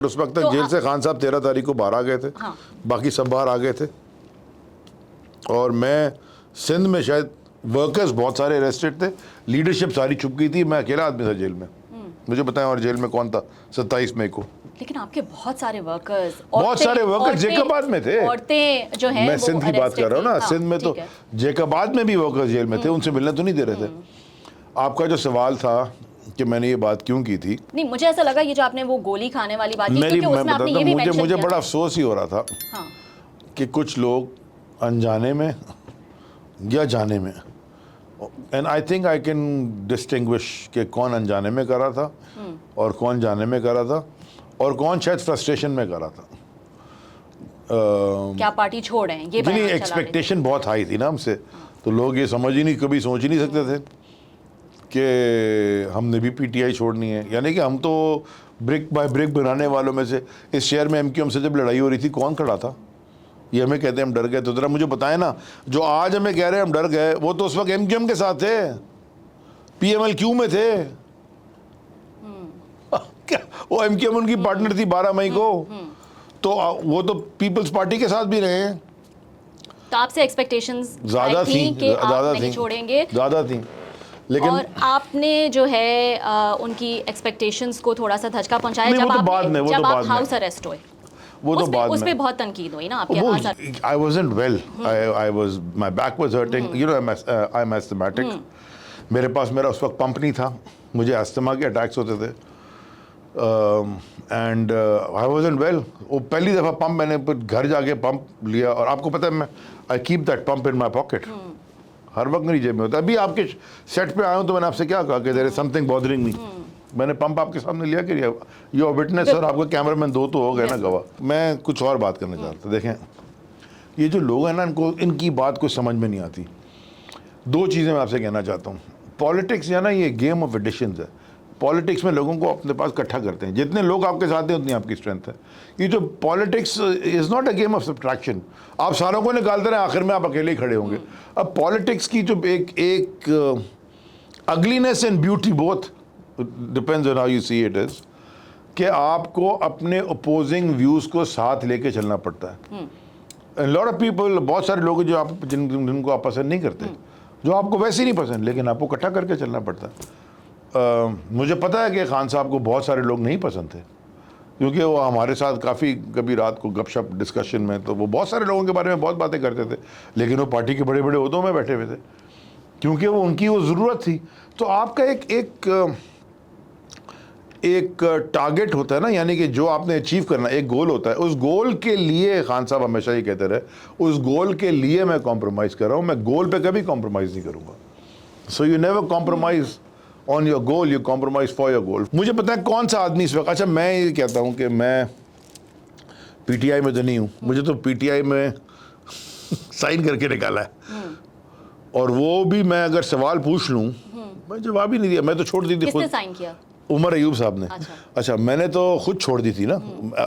उस वक्त तक जेल से खान साहब 13 तारीख को बाहर आ गए थे। हाँ। बाकी सब बाहर आ गए थे और मैं सिंध में शायद वर्कर्स बहुत सारे अरेस्टेड थे, लीडरशिप सारी छुप गई थी, मैं अकेला आदमी था जेल में। मुझे बताएं और जेल में कौन था 27 मई को? लेकिन आपके बहुत सारे वर्कर्स जेकबाद में थे। औरतें जो हैं मैं सिंध की बात कर रहा हूँ ना। हाँ, सिंध में तो जेकबाद में भी वर्कर्स जेल में थे, उनसे मिलने तो नहीं दे रहे थे। आपका जो सवाल था कि मैंने ये बात क्यों की थी, नहीं मुझे ऐसा लगा ये जो आपने वो गोली खाने वाली बात की, क्योंकि उसमें आपने ये भी मेंशन मुझे किया बड़ा अफसोस ही हो रहा था हाँ। कि कुछ लोग अनजाने में या जाने में, and I think I can distinguish कि कौन अनजाने में कर रहा था और कौन जाने में कर रहा था और कौन शायद फ्रस्ट्रेशन में कर रहा था। क्या पार्टी छोड़ रहे हैं ये बयान चला रहे थे। एक्सपेक्टेशन बहुत हाई थी ना हमसे, तो लोग ये समझ ही नहीं, कभी सोच ही नहीं सकते थे कि हमने भी पीटीआई छोड़नी है। यानी कि हम तो ब्रिक बाय ब्रिक बनाने वालों में से, इस शहर में एमक्यूएम से जब लड़ाई हो रही थी कौन खड़ा था? ये हमें कहते हैं हम डर गए, तो ज़रा मुझे बताएं ना, जो आज हमें कह रहे हैं हम डर गए, वो तो उस वक्त एमक्यूएम के साथ थे, पीएमएलक्यू में थे। क्या वो एमक्यूएम उनकी पार्टनर थी 12 मई को, तो वो तो पीपल्स पार्टी के साथ भी रहे हैं। तो आपसे एक्सपेक्टेशंस ज़्यादा थी, ज़्यादा थी, लेकिन और आपने जो है उनकी एक्सपेक्टेशंस को थोड़ा सा धचका पहुंचाया जब आप हाउस अरेस्ट हुए। वो तो बाद में उस पे बहुत तनकीद हुई ना आपके। I wasn't well. My back was hurting. You know, I'm asthmatic. मेरे पास मेरा उस वक्त पंप नहीं था, मुझे अस्थमा के अटैक्स होते थे, एंड I wasn't well. वो पहली दफ़ा पंप मैंने घर जाके पंप लिया, और आपको पता है मैं I keep that pump in my pocket. हर वक्त मेरी जेब में होता है। अभी आपके सेट पे आया हूँ तो मैंने आपसे क्या कहा कि there is something bothering me. मैंने पंप आपके सामने लिया कि योर विटनेस, और आपका कैमरामैन 2 तो हो गए ना गवाह। मैं कुछ और बात करना चाहता था। देखें, ये जो लोग हैं ना, इनको इनकी बात कुछ समझ में नहीं आती। 2 चीज़ें मैं आपसे कहना चाहता हूँ। पॉलिटिक्स या ना ये गेम ऑफ एडिशंस है। पॉलिटिक्स में लोगों को अपने पास इकट्ठा करते हैं, जितने लोग आपके साथ हैं उतनी आपकी स्ट्रेंथ है। ये जो politics is not a game of subtraction, आप सारों को निकालते रहे, आखिर में आप अकेले ही खड़े होंगे। अब पॉलिटिक्स की जो एक ugliness and beauty both depends on how you see it is, कि आपको अपने अपोजिंग व्यूज़ को साथ लेके चलना पड़ता है। लॉट ऑफ पीपल, बहुत सारे लोग जो आप जिनको आप पसंद नहीं करते, जो आपको वैसे नहीं पसंद, लेकिन आपको इकट्ठा करके चलना पड़ता है। मुझे पता है कि खान साहब को बहुत सारे लोग नहीं पसंद थे, क्योंकि वो हमारे साथ काफ़ी कभी रात को गपशप डिस्कशन में, तो वो बहुत सारे लोगों के बारे में बहुत बातें करते थे, लेकिन वो पार्टी के बड़े बड़े ओहदों में बैठे हुए थे, क्योंकि वो उनकी वो ज़रूरत थी। तो आपका एक टारगेट होता है ना, यानी कि जो आपने अचीव करना, एक गोल होता है। उस गोल के लिए खान साहब हमेशा ये कहते रहे, उस गोल के लिए मैं कॉम्प्रोमाइज़ कर रहा हूँ, मैं गोल पे कभी कॉम्प्रोमाइज़ नहीं करूँगा। So you never compromise on your goal, you compromise for your goal. मुझे पता है कौन सा आदमी इस वक्त, अच्छा मैं ये कहता हूँ कि मैं पीटीआई में तो नहीं हूँ, मुझे तो पीटीआई में साइन करके निकाला है, और वो भी मैं अगर सवाल पूछ लूँ, मैं जवाब ही नहीं दिया, मैं तो छोड़ दी थी। किसने साइन किया? उमर अयूब साहब ने। अच्छा मैंने तो खुद छोड़ दी थी ना।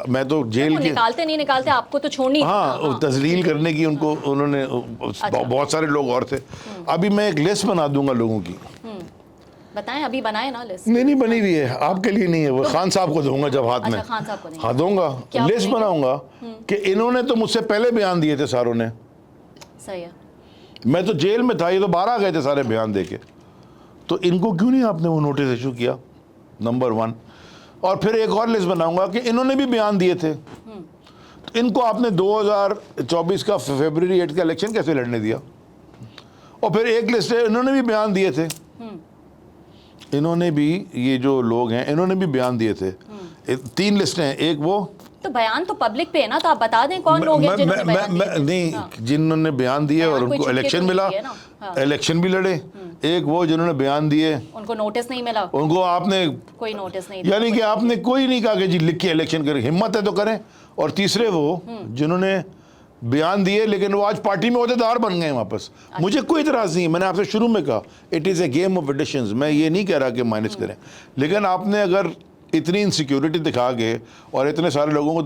मैं तो जेल के निकालते नहीं निकालते, आपको तो छोड़नी। हाँ, तजलील करने की उनको उन्होंने, बहुत सारे लोग और थे। अभी मैं एक लिस्ट बना दूंगा लोगों की। बताएं, अभी बनाए ना लिस्ट? नहीं बनी हुई है, आपके लिए नहीं है, वो खान साहब को दूंगा जब हाथ में। खान साहब को हाँ दूंगा, लिस्ट बनाऊंगा कि इन्होंने तो मुझसे पहले बयान दिए थे सारों ने। सही है। मैं तो जेल में था, ये तो बाहर आ गए थे सारे बयान देके, तो इनको क्यों नहीं आपने वो नोटिस इशू किया? नंबर 1। और फिर एक और लिस्ट बनाऊंगा कि इन्होंने भी बयान दिए थे, तो इनको आपने 2024 का फरवरी 8 का इलेक्शन कैसे लड़ने दिया? और फिर एक लिस्ट है, इन्होंने भी बयान दिए थे, इन्होंने भी, ये जो लोग हैं इन्होंने भी बयान दिए थे। 3 लिस्टें हैं, एक वो, तो बयान तो पब्लिक पे है ना, तो आप बता दें कौन लोग हैं जिन्होंने बयान दिए। नहीं, जिन्होंने बयान दिए और उनको इलेक्शन मिला, इलेक्शन भी लड़े। एक वो जिन्होंने बयान दिए, उनको नोटिस नहीं मिला, उनको आपने कोई नोटिस नहीं, यानी कि आपने कोई नहीं कहा कि जी लिख के इलेक्शन करें, हिम्मत है तो करें। और तीसरे वो जिन्होंने बयान दिए लेकिन वो आज पार्टी में अहदेदार बन गए वापस। मुझे कोई इतराज़ नहीं है, मैंने आपसे शुरू में कहा it is a game of additions, मैं ये नहीं कह रहा कि माइनस करें, लेकिन आपने अगर इतनी इनसिक्योरिटी दिखा के और इतने सारे लोगों को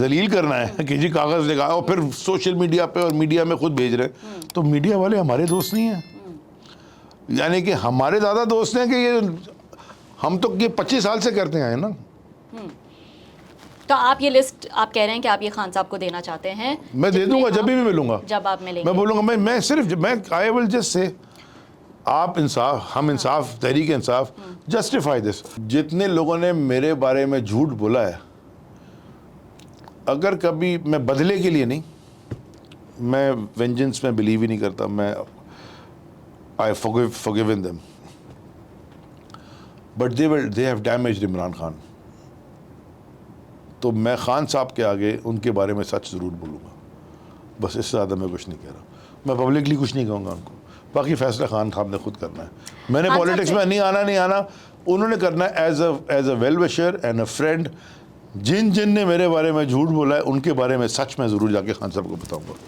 जलील करना है कि जी कागज़ दिखा, और फिर सोशल मीडिया पे और मीडिया में खुद भेज रहे हैं, तो मीडिया वाले हमारे दोस्त नहीं हैं। यानी कि हमारे ज़्यादा दोस्त हैं कि ये हम तो ये 25 साल से करते हैं ना। तो आप ये लिस्ट आप कह रहे हैं कि आप ये खान साहब को देना चाहते हैं? मैं दे दूंगा जब भी मिलूंगा, जब आप मिलेंगे मैं बोलूंगा। मैं सिर्फ मैं आई विल जस्ट से आप इंसाफ, हम इंसाफ, तहरीक इंसाफ जस्टिफाई दिस। जितने लोगों ने मेरे बारे में झूठ बोला है, अगर कभी मैं बदले के लिए नहीं, मैं वेंजेंस में बिलीव ही नहीं करता, मैं I forgiven them, but they have damaged Imran Khan. तो मैं खान साहब के आगे उनके बारे में सच ज़रूर बोलूँगा, बस इससे ज़्यादा मैं कुछ नहीं कह रहा। मैं पब्लिकली कुछ नहीं कहूँगा उनको, बाकी फैसला खान साहब ने खुद करना है। मैंने पॉलिटिक्स में नहीं आना, उन्होंने करना है as a well wisher and a friend. जिन ने मेरे बारे में झूठ बोला है उनके बारे में सच मैं ज़रूर जाके खान साहब को बताऊँगा।